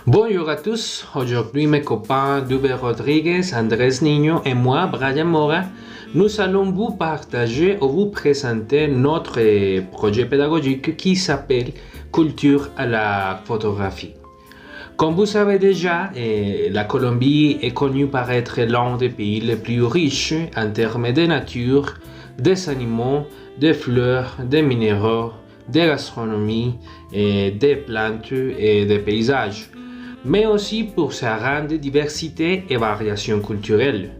Bonjour à tous, aujourd'hui mes copains Dube Rodriguez, Andrés Niño et moi, Brian Mora, nous allons vous partager ou vous présenter notre projet pédagogique qui s'appelle Culture à la photographie. Comme vous savez déjà, la Colombie est connue par être l'un des pays les plus riches en termes de nature, des animaux, des fleurs, des minéraux, de gastronomie, des plantes et des paysages, mais aussi pour sa grande diversité et variation culturelle.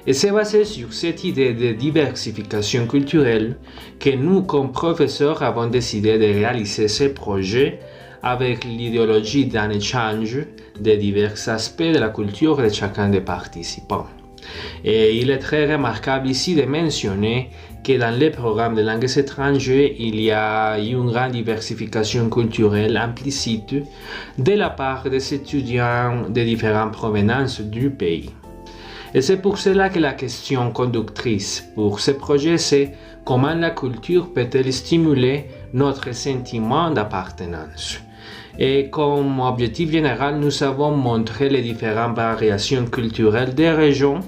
Et c'est basé sur cette idée de diversification culturelle que nous, comme professeurs, avons décidé de réaliser ce projet avec l'idéologie d'un échange de divers aspects de la culture de chacun des participants. Et il est très remarquable ici de mentionner que dans les programmes de langues étrangères, il y a une grande diversification culturelle implicite de la part des étudiants de différentes provenances du pays. Et c'est pour cela que la question conductrice pour ce projet, c'est comment la culture peut-elle stimuler notre sentiment d'appartenance. Et comme objectif général, nous avons montré les différentes variations culturelles des régions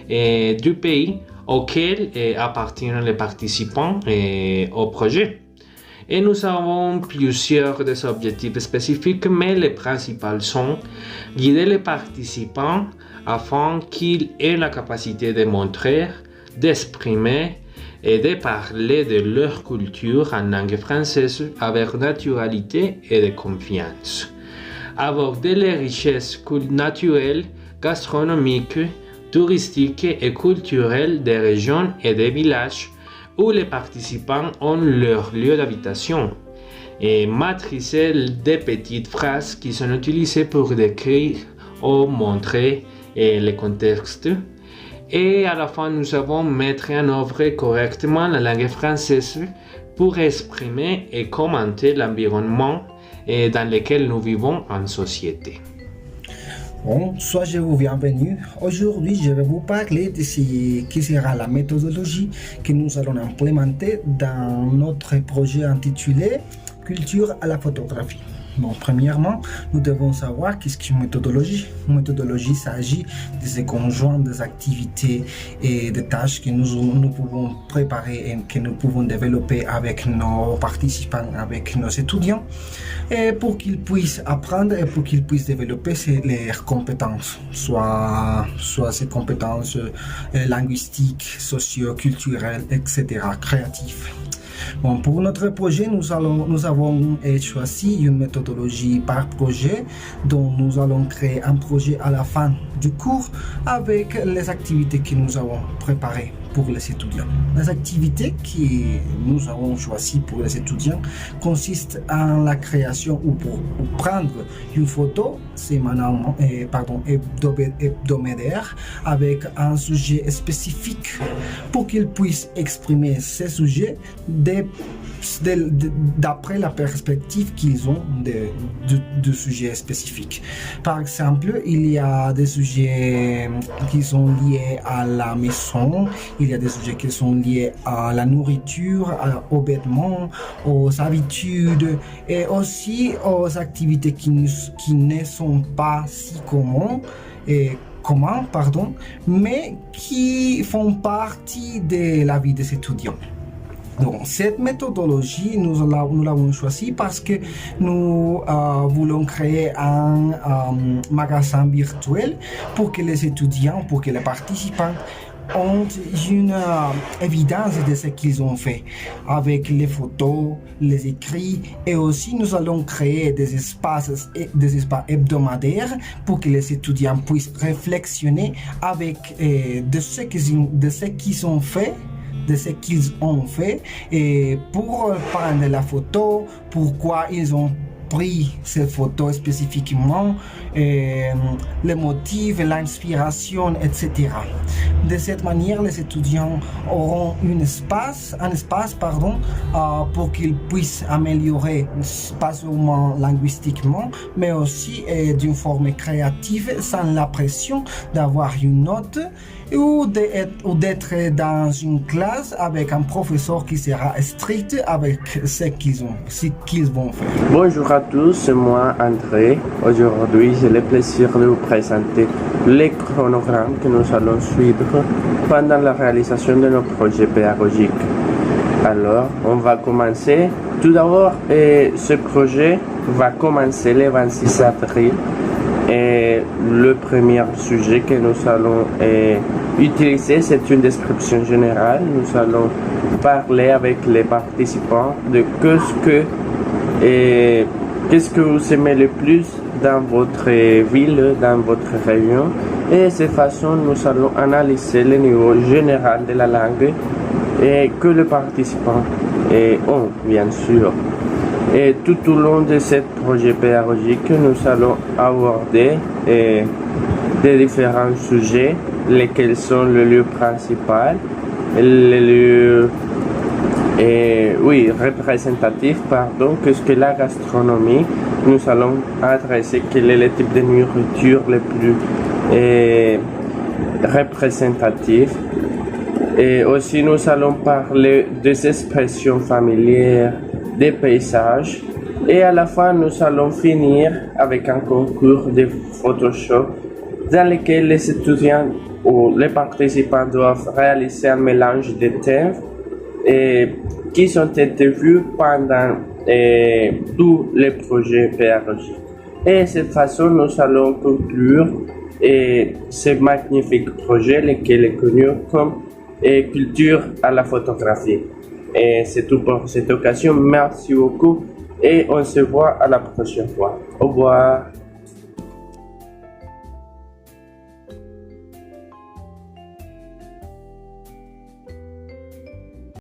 et du pays auxquelles appartiennent les participants au projet. Et nous avons plusieurs des objectifs spécifiques, mais les principaux sont guider les participants afin qu'ils aient la capacité de montrer, d'exprimer et de parler de leur culture en langue française avec naturalité et de confiance. Aborder les richesses naturelles, gastronomiques, touristiques et culturelles des régions et des villages où les participants ont leur lieu d'habitation et maîtriser des petites phrases qui sont utilisées pour décrire ou montrer les contextes. Et à la fin, nous avons mettre en œuvre correctement la langue française pour exprimer et commenter l'environnement dans lequel nous vivons en société. Bon, soyez-vous bienvenus. Aujourd'hui, je vais vous parler de ce qui sera la méthodologie que nous allons implémenter dans notre projet intitulé Culture à la photographie. Bon, premièrement, nous devons savoir qu'est-ce qu'une méthodologie. Une méthodologie s'agit de ce conjoint des activités et des tâches que nous pouvons préparer et que nous pouvons développer avec nos participants, avec nos étudiants, et pour qu'ils puissent apprendre et pour qu'ils puissent développer leurs compétences, soit ces compétences linguistiques, socio-culturelles, etc., créatives. Bon, pour notre projet, nous avons choisi une méthodologie par projet, dont nous allons créer un projet à la fin du cours avec les activités que nous avons préparées pour les étudiants. Les activités que nous avons choisies pour les étudiants consistent en la création ou prendre une photo hebdomadaire avec un sujet spécifique pour qu'ils puissent exprimer ces sujets d'après la perspective qu'ils ont de sujets spécifiques. Par exemple, il y a des sujets qui sont liés à la maison, il y a des sujets qui sont liés à la nourriture, aux vêtements, aux habitudes et aussi aux activités qui ne sont pas si communes mais qui font partie de la vie des étudiants. Donc, cette méthodologie, nous l'avons choisie parce que nous voulons créer un magasin virtuel pour que les étudiants, pour que les participants ont une évidence de ce qu'ils ont fait avec les photos, les écrits, et aussi nous allons créer des espaces hebdomadaires pour que les étudiants puissent réflexionner avec de ce qu'ils ont fait, et pour prendre la photo, pourquoi ils ont pris cette photo spécifiquement, les motifs, l'inspiration, etc. De cette manière, les étudiants auront un espace pour qu'ils puissent améliorer, pas seulement linguistiquement, mais aussi d'une forme créative, sans la pression d'avoir une note ou d'être dans une classe avec un professeur qui sera strict avec ce qu'ils vont faire. Bonjour à à tous, c'est moi André. Aujourd'hui, j'ai le plaisir de vous présenter les chronogrammes que nous allons suivre pendant la réalisation de nos projets pédagogiques. Alors, on va commencer. Tout d'abord, ce projet va commencer le 26 avril. Et le premier sujet que nous allons utiliser, c'est une description générale. Nous allons parler avec les participants de qu'est-ce que vous aimez le plus dans votre ville, dans votre région. Et de cette façon, nous allons analyser le niveau général de la langue et que les participants ont, bien sûr. Et tout au long de ce projet pédagogique, nous allons aborder des différents sujets, lesquels sont le lieu principal, le lieu représentatif, qu'est-ce que la gastronomie. Nous allons adresser quel est le type de nourriture le plus représentatif. Et aussi, nous allons parler des expressions familières, des paysages. Et à la fin, nous allons finir avec un concours de Photoshop dans lequel les étudiants ou les participants doivent réaliser un mélange de thèmes qui ont été vus pendant tous les projets pédagogiques. Et de cette façon, nous allons conclure ce magnifique projet, lequel est connu comme culture à la photographie. Et c'est tout pour cette occasion. Merci beaucoup et on se voit à la prochaine fois. Au revoir.